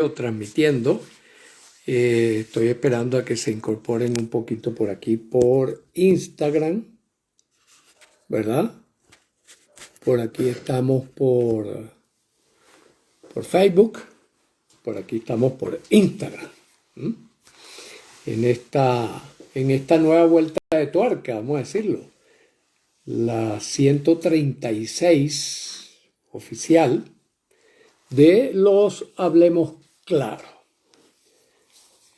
transmitiendo. Estoy esperando a que se incorporen un poquito por aquí por Instagram, ¿verdad? Por aquí estamos por Facebook, por aquí estamos por Instagram. ¿m? En esta nueva vuelta de tuerca, vamos a decirlo, la 136 oficial de los Hablemos Claro.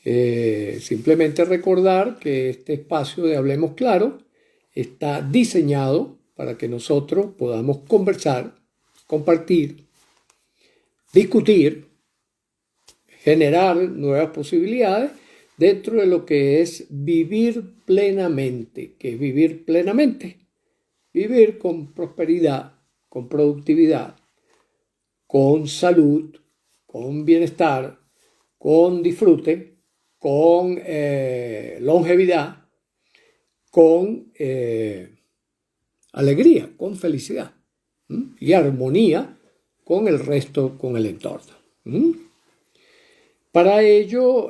Simplemente recordar que este espacio de Hablemos Claro está diseñado para que nosotros podamos conversar, compartir, discutir, generar nuevas posibilidades dentro de lo que es vivir plenamente. ¿Qué es vivir plenamente? Vivir con prosperidad, con productividad, con salud, con bienestar, con disfrute, con longevidad, con alegría, con felicidad, y armonía con el resto, con el entorno. Para ello,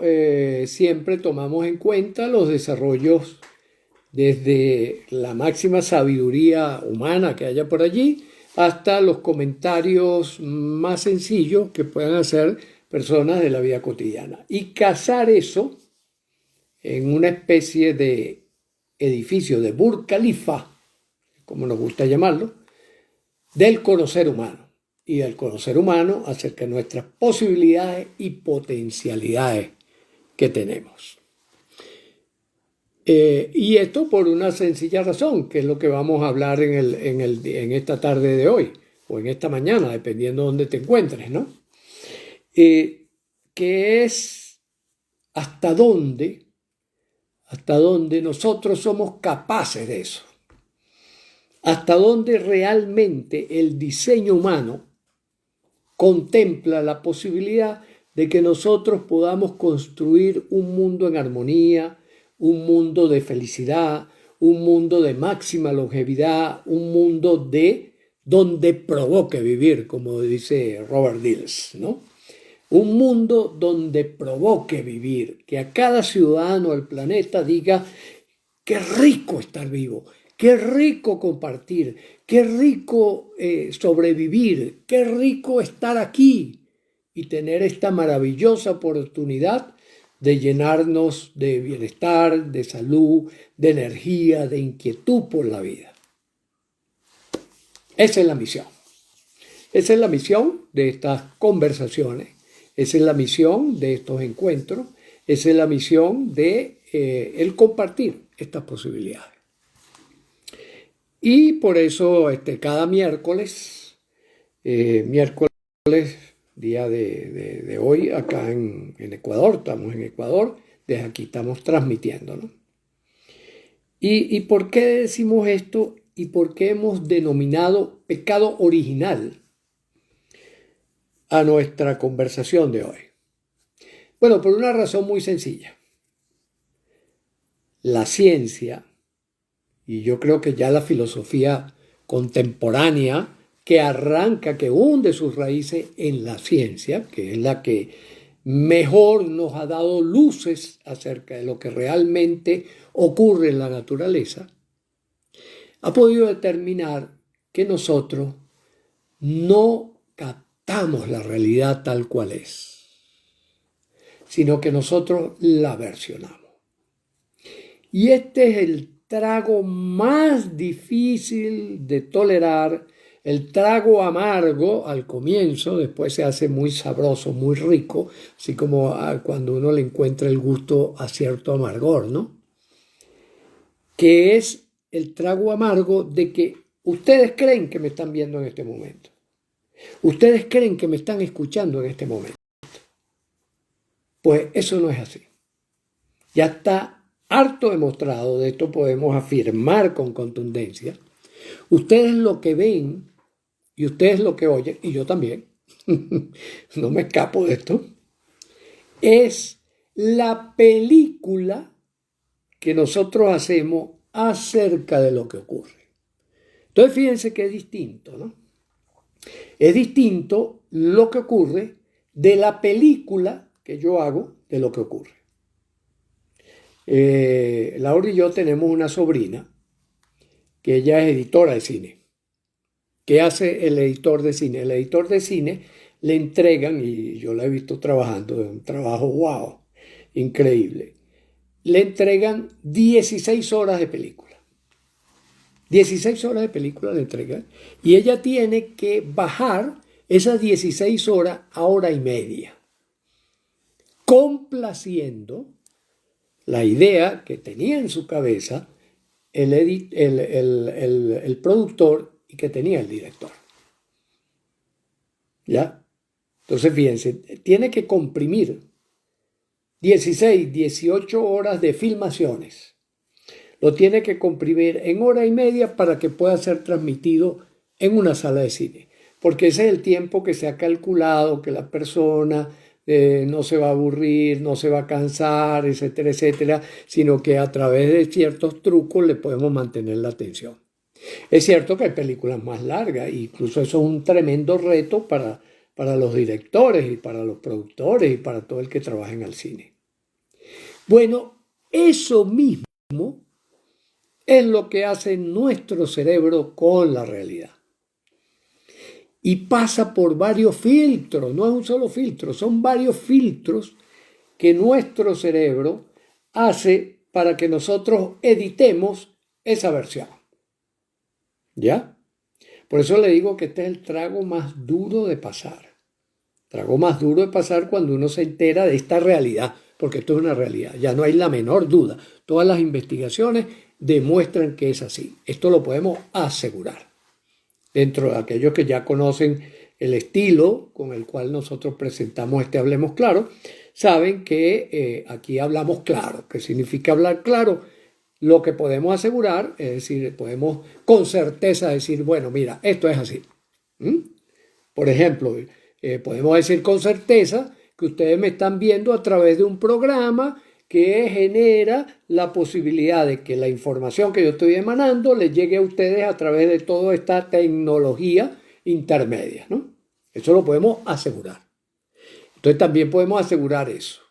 siempre tomamos en cuenta los desarrollos desde la máxima sabiduría humana que haya por allí hasta los comentarios más sencillos que puedan hacer personas de la vida cotidiana. Y casar eso en una especie de edificio de Burj Khalifa, como nos gusta llamarlo, del conocer humano. Y del conocer humano acerca de nuestras posibilidades y potencialidades que tenemos. Y esto por una sencilla razón, que es lo que vamos a hablar en esta tarde de hoy, o en esta mañana, dependiendo de dónde te encuentres, ¿no? Que es hasta dónde nosotros somos capaces de eso. Hasta dónde realmente el diseño humano contempla la posibilidad de que nosotros podamos construir un mundo en armonía, un mundo de felicidad, un mundo de máxima longevidad, un mundo de donde provoque vivir, como dice Robert Dills, ¿no? Un mundo donde provoque vivir, que a cada ciudadano del planeta diga, qué rico estar vivo, qué rico compartir, qué rico sobrevivir, qué rico estar aquí y tener esta maravillosa oportunidad de llenarnos de bienestar, de salud, de energía, de inquietud por la vida. Esa es la misión. Esa es la misión de estas conversaciones. Esa es la misión de estos encuentros. Esa es la misión de el compartir estas posibilidades. Y por eso cada miércoles, día de hoy, acá en Ecuador, estamos en Ecuador, desde aquí estamos transmitiendo, ¿no? ¿Y por qué decimos esto? ¿Y por qué hemos denominado pecado original a nuestra conversación de hoy? Bueno, por una razón muy sencilla. La ciencia, y yo creo que ya la filosofía contemporánea que hunde sus raíces en la ciencia, que es la que mejor nos ha dado luces acerca de lo que realmente ocurre en la naturaleza, ha podido determinar que nosotros no captamos la realidad tal cual es, sino que nosotros la versionamos. Y este es el trago más difícil de tolerar, el trago amargo al comienzo, después se hace muy sabroso, muy rico, así como cuando uno le encuentra el gusto a cierto amargor, ¿no? Que es el trago amargo de que ustedes creen que me están viendo en este momento. Ustedes creen que me están escuchando en este momento. Pues eso no es así. Ya está harto demostrado, de esto podemos afirmar con contundencia. Ustedes lo que ven y ustedes lo que oyen, y yo también, no me escapo de esto, es la película que nosotros hacemos acerca de lo que ocurre. Entonces fíjense que es distinto, ¿no? Es distinto lo que ocurre de la película que yo hago de lo que ocurre. Laura y yo tenemos una sobrina que ella es editora de cine. ¿Qué hace el editor de cine? El editor de cine le entregan, y yo la he visto trabajando, es un trabajo wow, increíble. Le entregan 16 horas de película. 16 horas de película le entregan y ella tiene que bajar esas 16 horas a hora y media, complaciendo la idea que tenía en su cabeza el productor y que tenía el director. ¿Ya? Entonces, fíjense, tiene que comprimir 16, 18 horas de filmaciones. Lo tiene que comprimir en hora y media para que pueda ser transmitido en una sala de cine. Porque ese es el tiempo que se ha calculado que la persona no se va a aburrir, no se va a cansar, etcétera, etcétera, sino que a través de ciertos trucos le podemos mantener la atención. Es cierto que hay películas más largas, incluso eso es un tremendo reto para los directores y para los productores y para todo el que trabaja en el cine. Bueno, eso mismo es lo que hace nuestro cerebro con la realidad. Y pasa por varios filtros, no es un solo filtro, son varios filtros que nuestro cerebro hace para que nosotros editemos esa versión. ¿Ya? Por eso le digo que este es el trago más duro de pasar. Trago más duro de pasar cuando uno se entera de esta realidad, porque esto es una realidad, ya no hay la menor duda. Todas las investigaciones demuestran que es así. Esto lo podemos asegurar. Dentro de aquellos que ya conocen el estilo con el cual nosotros presentamos este Hablemos Claro, saben que aquí hablamos claro. ¿Qué significa hablar claro? Lo que podemos asegurar, es decir, podemos con certeza decir, bueno, mira, esto es así. Por ejemplo, podemos decir con certeza que ustedes me están viendo a través de un programa que genera la posibilidad de que la información que yo estoy emanando les llegue a ustedes a través de toda esta tecnología intermedia, ¿no? Eso lo podemos asegurar. Entonces también podemos asegurar eso.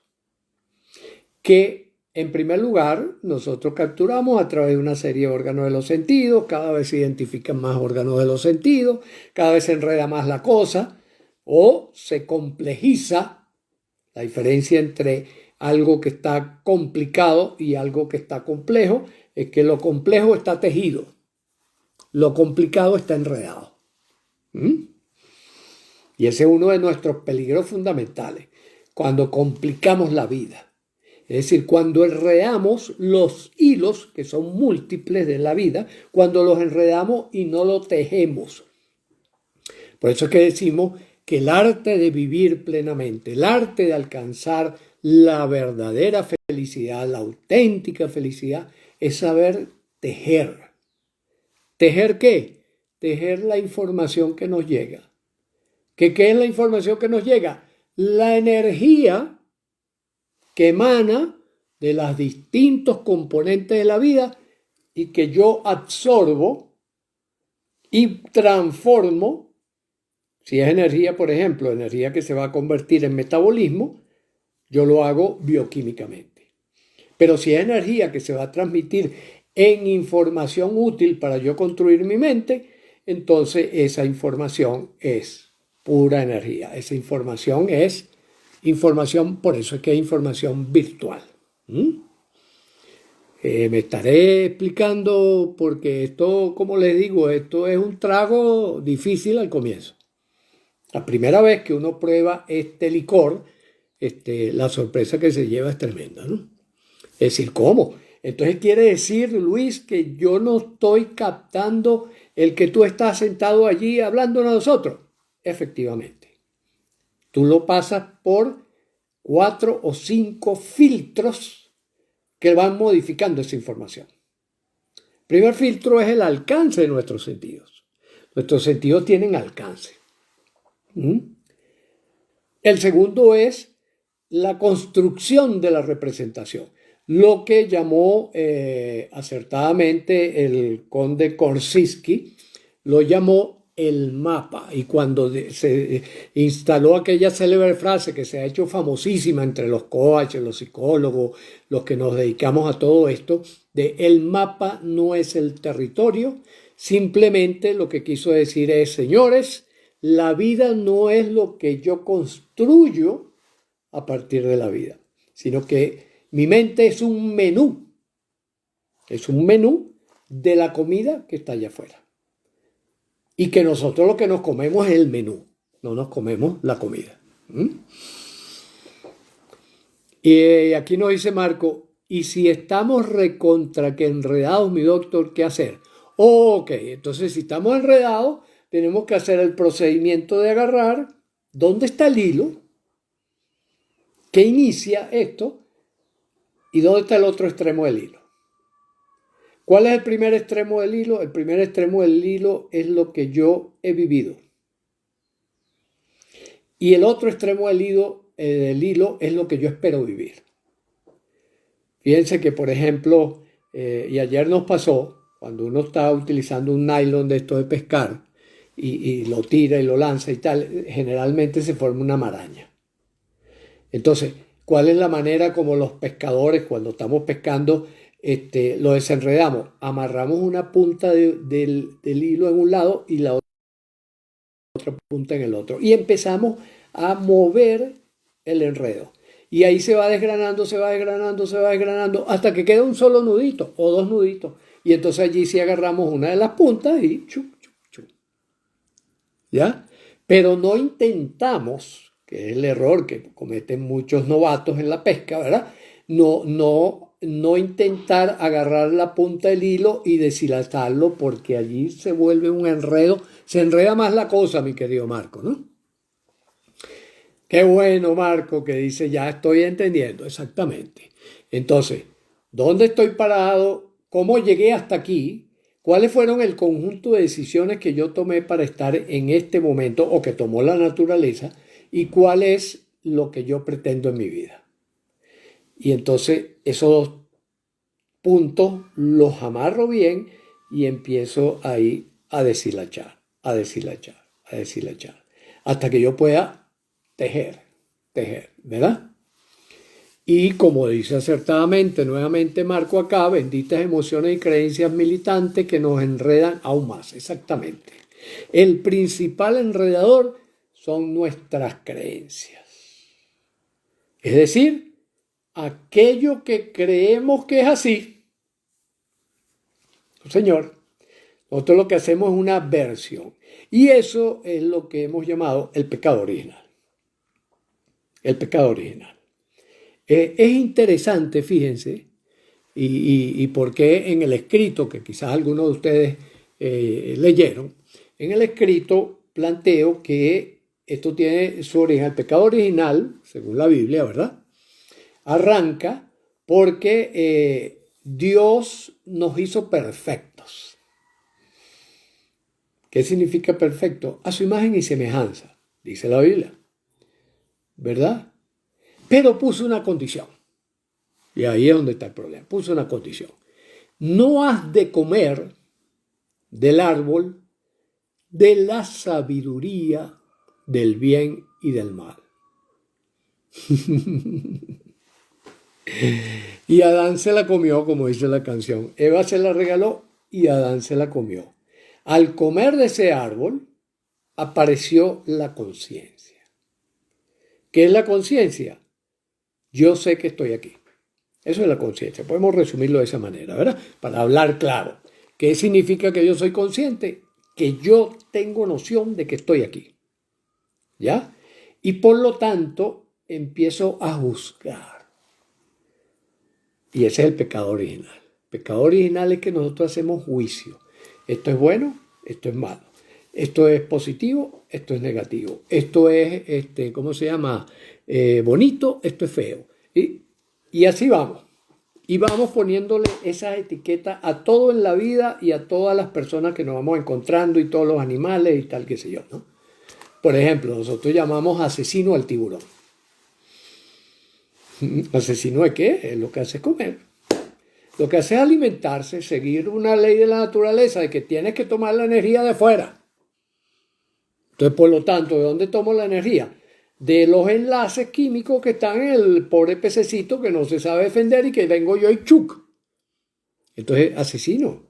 Que en primer lugar nosotros capturamos a través de una serie de órganos de los sentidos, cada vez se identifican más órganos de los sentidos, cada vez se enreda más la cosa o se complejiza. La diferencia entre algo que está complicado y algo que está complejo es que lo complejo está tejido, lo complicado está enredado. Y ese es uno de nuestros peligros fundamentales, cuando complicamos la vida. Es decir, cuando enredamos los hilos, que son múltiples de la vida, cuando los enredamos y no los tejemos. Por eso es que decimos que el arte de vivir plenamente, el arte de alcanzar la verdadera felicidad, la auténtica felicidad, es saber tejer. ¿Tejer qué? Tejer la información que nos llega. ¿Qué es la información que nos llega? La energía que emana de los distintos componentes de la vida y que yo absorbo y transformo. Si es energía, por ejemplo, energía que se va a convertir en metabolismo, yo lo hago bioquímicamente. Pero si es energía que se va a transmitir en información útil para yo construir mi mente, entonces esa información es pura energía. Esa información es información, por eso es que es información virtual. Me estaré explicando porque esto, como les digo, esto es un trago difícil al comienzo. La primera vez que uno prueba este licor, la sorpresa que se lleva es tremenda, ¿no? Es decir, ¿cómo? Entonces quiere decir, Luis, que yo no estoy captando el que tú estás sentado allí hablando a nosotros. Efectivamente. Tú lo pasas por 4 o 5 filtros que van modificando esa información. El primer filtro es el alcance de nuestros sentidos. Nuestros sentidos tienen alcance. El segundo es la construcción de la representación, lo que llamó acertadamente el conde Korzybski, lo llamó el mapa. Y cuando se instaló aquella célebre frase que se ha hecho famosísima entre los coaches, los psicólogos, los que nos dedicamos a todo esto, de el mapa no es el territorio, simplemente lo que quiso decir es, señores, la vida no es lo que yo construyo a partir de la vida, sino que mi mente es un menú de la comida que está allá afuera. Y que nosotros lo que nos comemos es el menú, no nos comemos la comida. Y aquí nos dice Marco, y si estamos recontra que enredados, mi doctor, ¿qué hacer? Ok, entonces si estamos enredados, tenemos que hacer el procedimiento de agarrar dónde está el hilo, que inicia esto, y dónde está el otro extremo del hilo. ¿Cuál es el primer extremo del hilo? El primer extremo del hilo es lo que yo he vivido. Y el otro extremo del hilo es lo que yo espero vivir. Fíjense que, por ejemplo, y ayer nos pasó, cuando uno está utilizando un nylon de esto de pescar y lo tira y lo lanza y tal, generalmente se forma una maraña. Entonces, ¿cuál es la manera como los pescadores, cuando estamos pescando, lo desenredamos? Amarramos una punta del hilo en un lado y la otra punta en el otro. Y empezamos a mover el enredo. Y ahí se va desgranando, hasta que queda un solo nudito o dos nuditos. Y entonces allí sí agarramos una de las puntas y ¿ya? Pero no intentamos, que es el error que cometen muchos novatos en la pesca, ¿verdad? No intentar agarrar la punta del hilo y deshilatarlo, porque allí se vuelve un enredo, se enreda más la cosa, mi querido Marco, ¿no? Qué bueno, Marco, que dice, ya estoy entendiendo, exactamente. Entonces, ¿dónde estoy parado? ¿Cómo llegué hasta aquí? ¿Cuáles fueron el conjunto de decisiones que yo tomé para estar en este momento o que tomó la naturaleza? ¿Y cuál es lo que yo pretendo en mi vida? Y entonces esos dos puntos los amarro bien y empiezo ahí a deshilachar, hasta que yo pueda tejer, ¿verdad? Y como dice acertadamente nuevamente Marco acá, benditas emociones y creencias militantes que nos enredan aún más, exactamente. El principal enredador son nuestras creencias. Es decir, aquello que creemos que es así. Señor, nosotros lo que hacemos es una versión. Y eso es lo que hemos llamado el pecado original. El pecado original. Es interesante, fíjense, y por qué en el escrito, que quizás algunos de ustedes leyeron, en el escrito planteo que esto tiene su origen, el pecado original, según la Biblia, ¿verdad? Arranca porque Dios nos hizo perfectos. ¿Qué significa perfecto? A su imagen y semejanza, dice la Biblia, ¿verdad? Pero puso una condición. Y ahí es donde está el problema. Puso una condición. No has de comer del árbol de la sabiduría del bien y del mal. Y Adán se la comió, como dice la canción. Eva se la regaló y Adán se la comió. Al comer de ese árbol apareció la conciencia. ¿Qué es la conciencia? Yo sé que estoy aquí. Eso es la conciencia. Podemos resumirlo de esa manera, ¿verdad? Para hablar claro. ¿Qué significa que yo soy consciente? Que yo tengo noción de que estoy aquí. ¿Ya? Y por lo tanto empiezo a juzgar. Y ese es el pecado original. El pecado original es que nosotros hacemos juicio. Esto es bueno, esto es malo. Esto es positivo, esto es negativo. Esto es, ¿cómo se llama? Bonito, esto es feo. Y así vamos. Y vamos poniéndole esas etiquetas a todo en la vida y a todas las personas que nos vamos encontrando y todos los animales y tal, qué sé yo, ¿no? Por ejemplo, nosotros llamamos asesino al tiburón. ¿Asesino de qué? Es lo que hace comer. Lo que hace es alimentarse, seguir una ley de la naturaleza de que tienes que tomar la energía de afuera. Entonces, por lo tanto, ¿de dónde tomo la energía? De los enlaces químicos que están en el pobre pececito que no se sabe defender y que vengo yo y chuc. Entonces, asesino.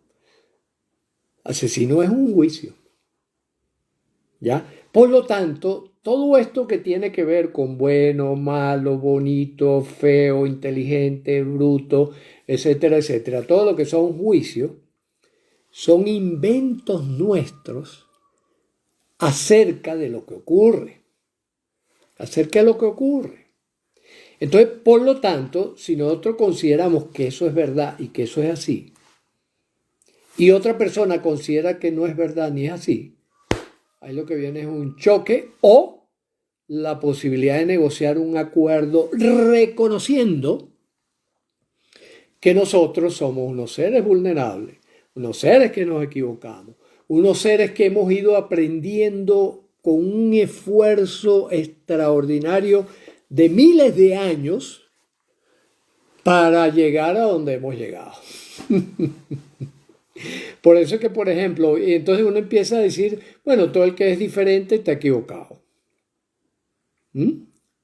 Asesino es un juicio. ¿Ya? Por lo tanto, todo esto que tiene que ver con bueno, malo, bonito, feo, inteligente, bruto, etcétera, etcétera, todo lo que son juicios, son inventos nuestros acerca de lo que ocurre. Acerca de lo que ocurre. Entonces, por lo tanto, si nosotros consideramos que eso es verdad y que eso es así, y otra persona considera que no es verdad ni es así, ahí lo que viene es un choque o la posibilidad de negociar un acuerdo reconociendo que nosotros somos unos seres vulnerables, unos seres que nos equivocamos, unos seres que hemos ido aprendiendo con un esfuerzo extraordinario de miles de años para llegar a donde hemos llegado. Por eso es que, por ejemplo, entonces uno empieza a decir, bueno, todo el que es diferente está equivocado.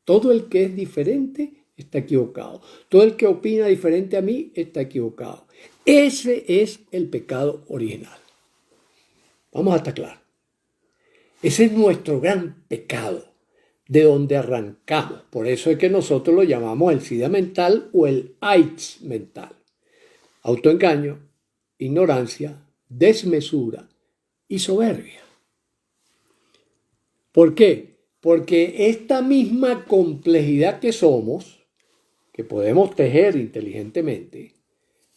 Todo el que es diferente está equivocado. Todo el que opina diferente a mí está equivocado. Ese es el pecado original. Vamos a estar claros. Ese es nuestro gran pecado, de donde arrancamos. Por eso es que nosotros lo llamamos el SIDA mental o el AIDS mental. Autoengaño, ignorancia, desmesura y soberbia. ¿Por qué? Porque esta misma complejidad que somos, que podemos tejer inteligentemente,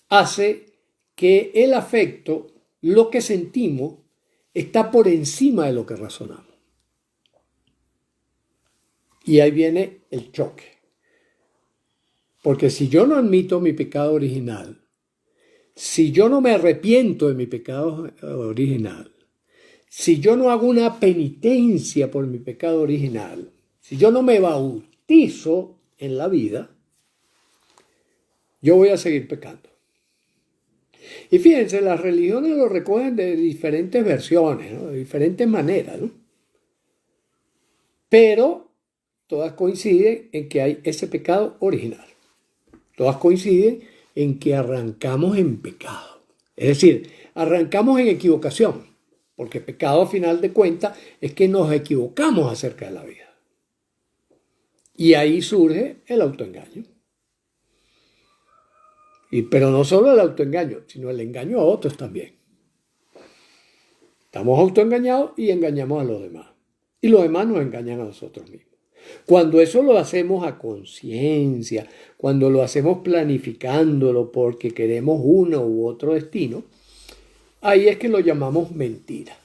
hace que el afecto, lo que sentimos, está por encima de lo que razonamos. Y ahí viene el choque. Porque si yo no admito mi pecado original, si yo no me arrepiento de mi pecado original, si yo no hago una penitencia por mi pecado original, si yo no me bautizo en la vida, yo voy a seguir pecando. Y fíjense, las religiones lo recogen de diferentes versiones, ¿no? De diferentes maneras, ¿no? Pero todas coinciden en que hay ese pecado original. Todas coinciden en que arrancamos en pecado. Es decir, arrancamos en equivocación, porque pecado a final de cuentas es que nos equivocamos acerca de la vida. Y ahí surge el autoengaño. Pero no solo el autoengaño, sino el engaño a otros también. Estamos autoengañados y engañamos a los demás. Y los demás nos engañan a nosotros mismos. Cuando eso lo hacemos a conciencia, cuando lo hacemos planificándolo porque queremos uno u otro destino, ahí es que lo llamamos mentira.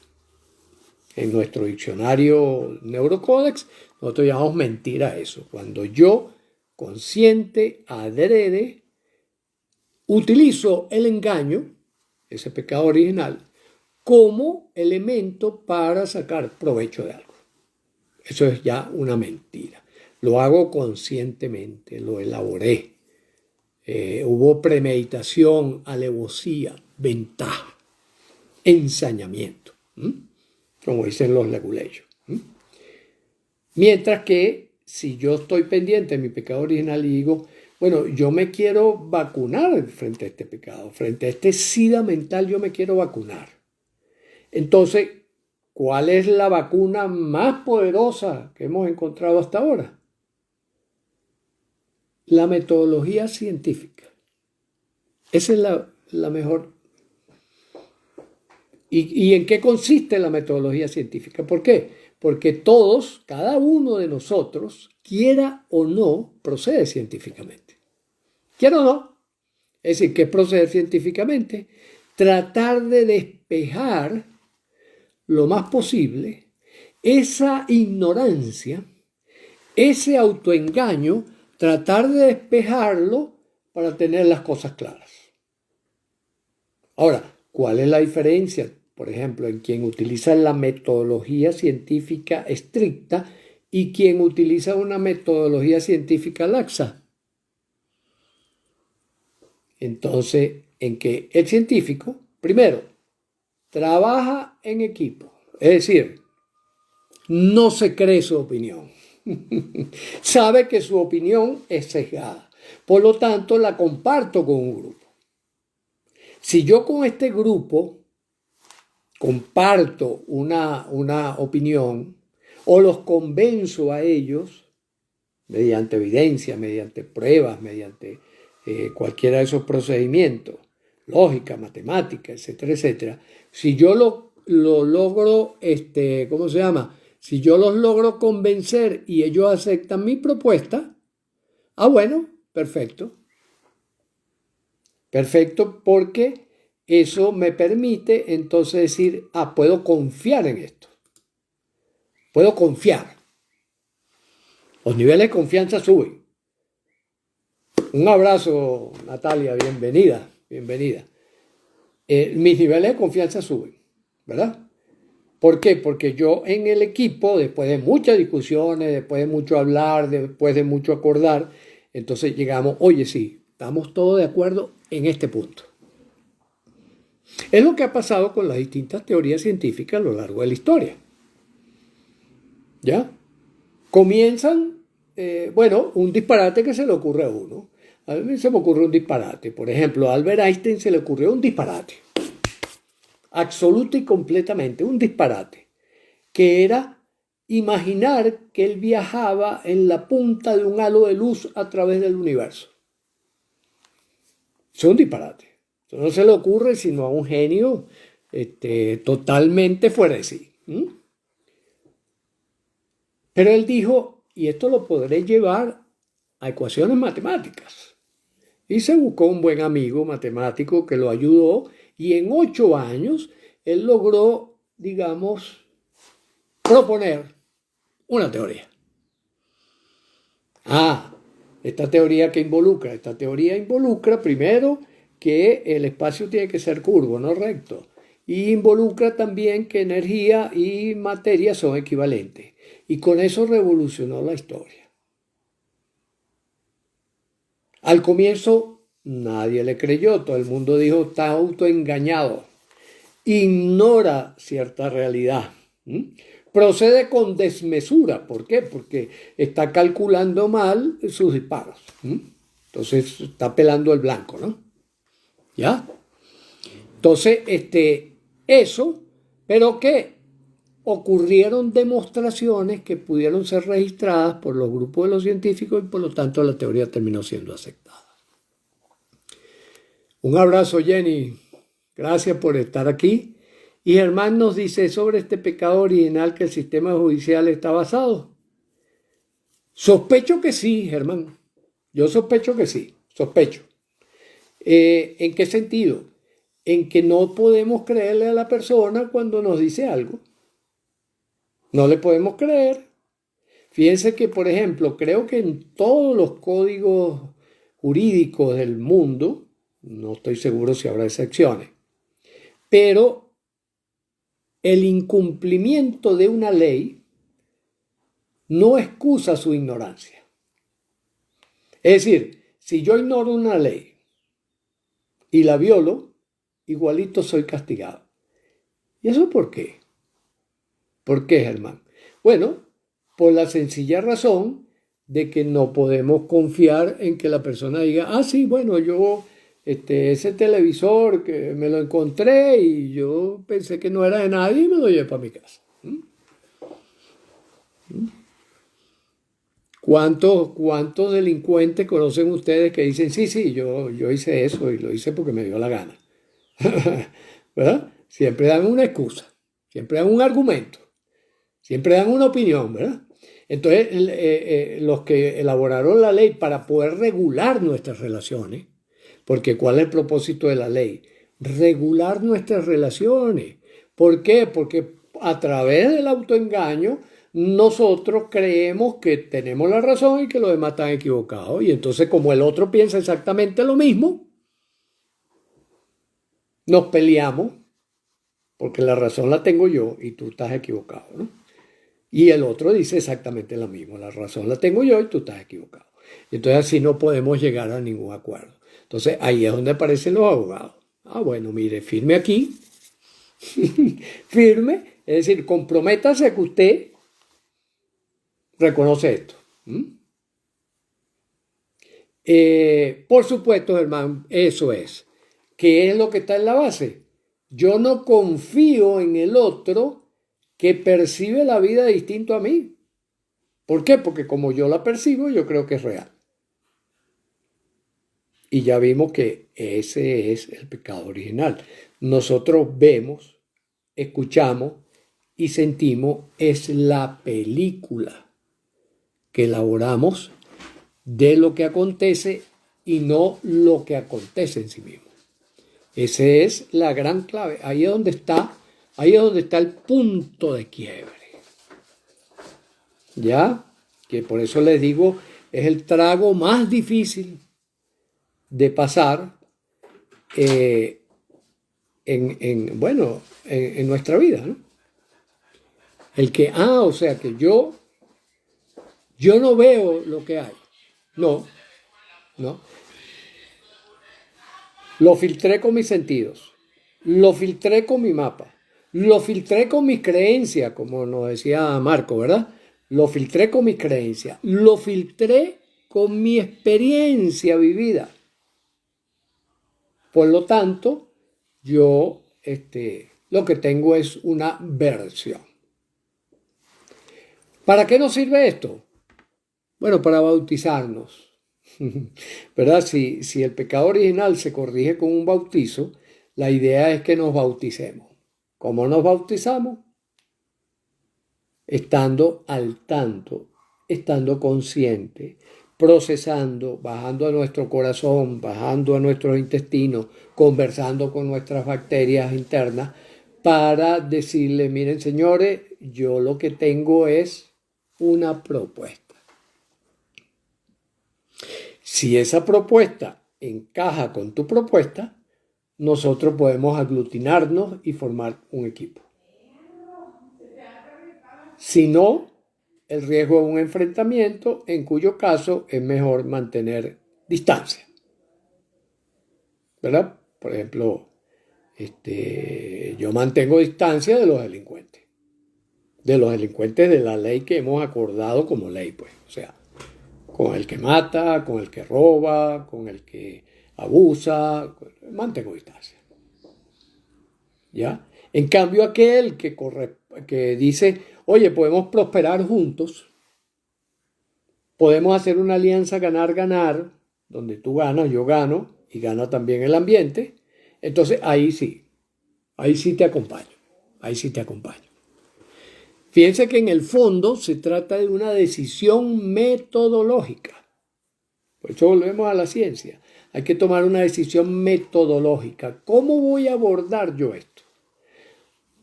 En nuestro diccionario Neurocódex, nosotros llamamos mentira a eso. Cuando yo, consciente, adrede, utilizo el engaño, ese pecado original, como elemento para sacar provecho de algo. Eso es ya una mentira. Lo hago conscientemente, lo elaboré. Hubo premeditación, alevosía, ventaja, ensañamiento, como dicen los leguleyos. Mientras que si yo estoy pendiente de mi pecado original y digo, bueno, yo me quiero vacunar frente a este pecado, frente a este SIDA mental, yo me quiero vacunar. Entonces, ¿cuál es la vacuna más poderosa que hemos encontrado hasta ahora? La metodología científica. Esa es la mejor. ¿Y en qué consiste la metodología científica? ¿Por qué? Porque todos, cada uno de nosotros, quiera o no, procede científicamente. Quiera o no. Es decir, ¿qué es proceder científicamente? Tratar de despejar lo más posible esa ignorancia, ese autoengaño, tratar de despejarlo para tener las cosas claras. Ahora, ¿cuál es la diferencia, por ejemplo, en quien utiliza la metodología científica estricta y quien utiliza una metodología científica laxa? Entonces, en que el científico, primero, trabaja en equipo. Es decir, no se cree su opinión. Sabe que su opinión es sesgada. Por lo tanto, la comparto con un grupo. Si yo con este grupo comparto una opinión o los convenzo a ellos mediante evidencia, mediante pruebas, mediante cualquiera de esos procedimientos, lógica, matemática, etcétera, etcétera, si yo lo logro, ¿cómo se llama? Si yo los logro convencer y ellos aceptan mi propuesta, bueno, perfecto. Perfecto, porque eso me permite entonces decir, puedo confiar en esto. Puedo confiar. Los niveles de confianza suben. Un abrazo, Natalia, bienvenida, bienvenida. Mis niveles de confianza suben, ¿verdad? ¿Por qué? Porque yo en el equipo, después de muchas discusiones, después de mucho hablar, después de mucho acordar, entonces llegamos, oye, sí, estamos todos de acuerdo en este punto. Es lo que ha pasado con las distintas teorías científicas a lo largo de la historia. ¿Ya? Comienzan, un disparate que se le ocurre a uno. A mí se me ocurre un disparate. Por ejemplo, a Albert Einstein se le ocurrió un disparate. Absoluto y completamente, un disparate. Que era imaginar que él viajaba en la punta de un halo de luz a través del universo. Es un disparate. Eso no se le ocurre sino a un genio totalmente fuera de sí. Pero él dijo, y esto lo podré llevar a ecuaciones matemáticas. Y se buscó un buen amigo matemático que lo ayudó y en 8 años él logró, digamos, proponer una teoría. Esta teoría involucra primero que el espacio tiene que ser curvo, no recto. Y involucra también que energía y materia son equivalentes. Y con eso revolucionó la historia. Al comienzo nadie le creyó, todo el mundo dijo, está autoengañado, ignora cierta realidad. Procede con desmesura. ¿Por qué? Porque está calculando mal sus disparos. Entonces está pelando el blanco, ¿no? ¿Ya? Entonces, eso, pero que ocurrieron demostraciones que pudieron ser registradas por los grupos de los científicos y por lo tanto la teoría terminó siendo aceptada. Un abrazo, Jenny. Gracias por estar aquí. Y Germán nos dice sobre este pecado original que el sistema judicial está basado. Sospecho que sí, Germán. Yo sospecho que sí. Sospecho. ¿En qué sentido? En que no podemos creerle a la persona cuando nos dice algo. No le podemos creer. Fíjense que, por ejemplo, creo que en todos los códigos jurídicos del mundo, no estoy seguro si habrá excepciones, pero el incumplimiento de una ley no excusa su ignorancia. Es decir, si yo ignoro una ley y la violo, igualito soy castigado. ¿Y eso por qué? ¿Por qué, Germán? Bueno, por la sencilla razón de que no podemos confiar en que la persona diga, sí, bueno, yo ese televisor que me lo encontré y yo pensé que no era de nadie y me lo llevé para mi casa. ¿Cuántos delincuentes conocen ustedes que dicen, sí, yo hice eso y lo hice porque me dio la gana? ¿Verdad? Siempre dan una excusa, siempre dan un argumento, siempre dan una opinión, ¿verdad? Entonces, los que elaboraron la ley para poder regular nuestras relaciones, porque ¿cuál es el propósito de la ley? Regular nuestras relaciones. ¿Por qué? Porque a través del autoengaño nosotros creemos que tenemos la razón y que los demás están equivocados. Y entonces, como el otro piensa exactamente lo mismo, nos peleamos porque la razón la tengo yo y tú estás equivocado, ¿no? Y el otro dice exactamente lo mismo, la razón la tengo yo y tú estás equivocado. Entonces así no podemos llegar a ningún acuerdo. Entonces ahí es donde aparecen los abogados. Bueno, mire, firme aquí, firme, es decir, comprométase que usted reconoce esto. Por supuesto, hermano, eso es. ¿Qué es lo que está en la base? Yo no confío en el otro que percibe la vida distinto a mí. ¿Por qué? Porque como yo la percibo, yo creo que es real. Y ya vimos que ese es el pecado original. Nosotros vemos, escuchamos y sentimos, es la película que elaboramos de lo que acontece y no lo que acontece en sí mismo. Esa es la gran clave. Ahí es donde está el punto de quiebre. ¿Ya? Que por eso les digo, es el trago más difícil de pasar en nuestra vida, ¿no? El que, o sea que yo no veo lo que hay. No. Lo filtré con mis sentidos, lo filtré con mi mapa, lo filtré con mis creencias, como nos decía Marco, ¿verdad? Lo filtré con mis creencias, lo filtré con mi experiencia vivida. Por lo tanto, yo lo que tengo es una versión. ¿Para qué nos sirve esto? Bueno, para bautizarnos. ¿Verdad? Si el pecado original se corrige con un bautizo, la idea es que nos bauticemos. ¿Cómo nos bautizamos? Estando al tanto, estando consciente, procesando, bajando a nuestro corazón, bajando a nuestros intestinos, conversando con nuestras bacterias internas para decirle, miren señores, yo lo que tengo es una propuesta. Si esa propuesta encaja con tu propuesta, nosotros podemos aglutinarnos y formar un equipo. Si no, el riesgo es un enfrentamiento en cuyo caso es mejor mantener distancia. ¿Verdad? Por ejemplo, yo mantengo distancia de los delincuentes. De los delincuentes de la ley que hemos acordado como ley, pues. O sea, con el que mata, con el que roba, con el que abusa, mantengo distancia. ¿Ya? En cambio, aquel que dice, oye, podemos prosperar juntos, podemos hacer una alianza ganar-ganar, donde tú ganas, yo gano, y gana también el ambiente, entonces ahí sí te acompaño, ahí sí te acompaño. Fíjense que en el fondo se trata de una decisión metodológica. Por eso volvemos a la ciencia. Hay que tomar una decisión metodológica. ¿Cómo voy a abordar yo esto?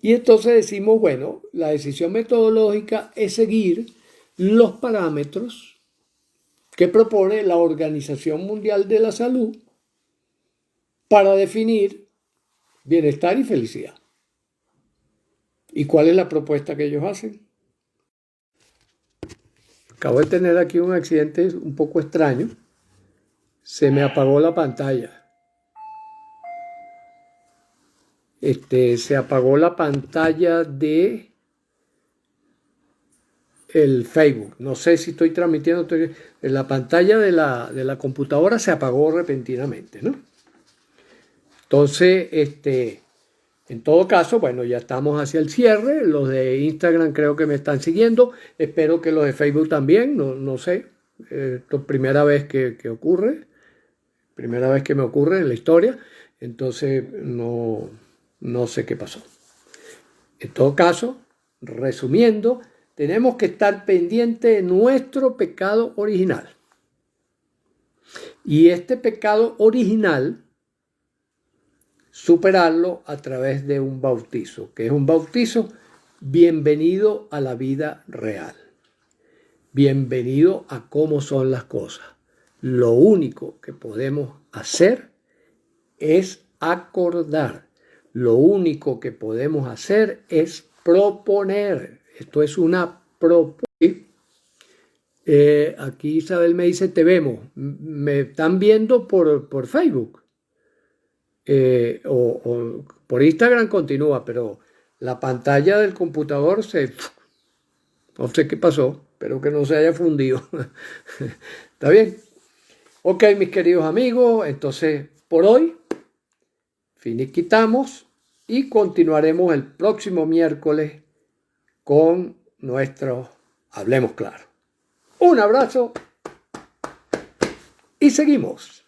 Y entonces decimos, bueno, la decisión metodológica es seguir los parámetros que propone la Organización Mundial de la Salud para definir bienestar y felicidad. ¿Y cuál es la propuesta que ellos hacen? Acabo de tener aquí un accidente un poco extraño. Se me apagó la pantalla. Se apagó la pantalla de el Facebook. No sé si estoy transmitiendo. La pantalla de la computadora se apagó repentinamente, ¿no? Entonces, en todo caso, bueno, ya estamos hacia el cierre. Los de Instagram creo que me están siguiendo. Espero que los de Facebook también. No sé. Esto es primera vez que ocurre. Primera vez que me ocurre en la historia. Entonces, no sé qué pasó. En todo caso, resumiendo, tenemos que estar pendientes de nuestro pecado original. Y este pecado original, superarlo a través de un bautizo, que es un bautizo bienvenido a la vida real. Bienvenido a cómo son las cosas. Lo único que podemos hacer es acordar. Lo único que podemos hacer es proponer. Esto es una propuesta. Aquí Isabel me dice, te vemos. Me están viendo por Facebook. O por Instagram continúa, pero la pantalla del computador no sé qué pasó. Espero que no se haya fundido. ¿Está bien? Ok, mis queridos amigos, entonces por hoy finiquitamos y continuaremos el próximo miércoles con nuestro Hablemos Claro. Un abrazo y seguimos.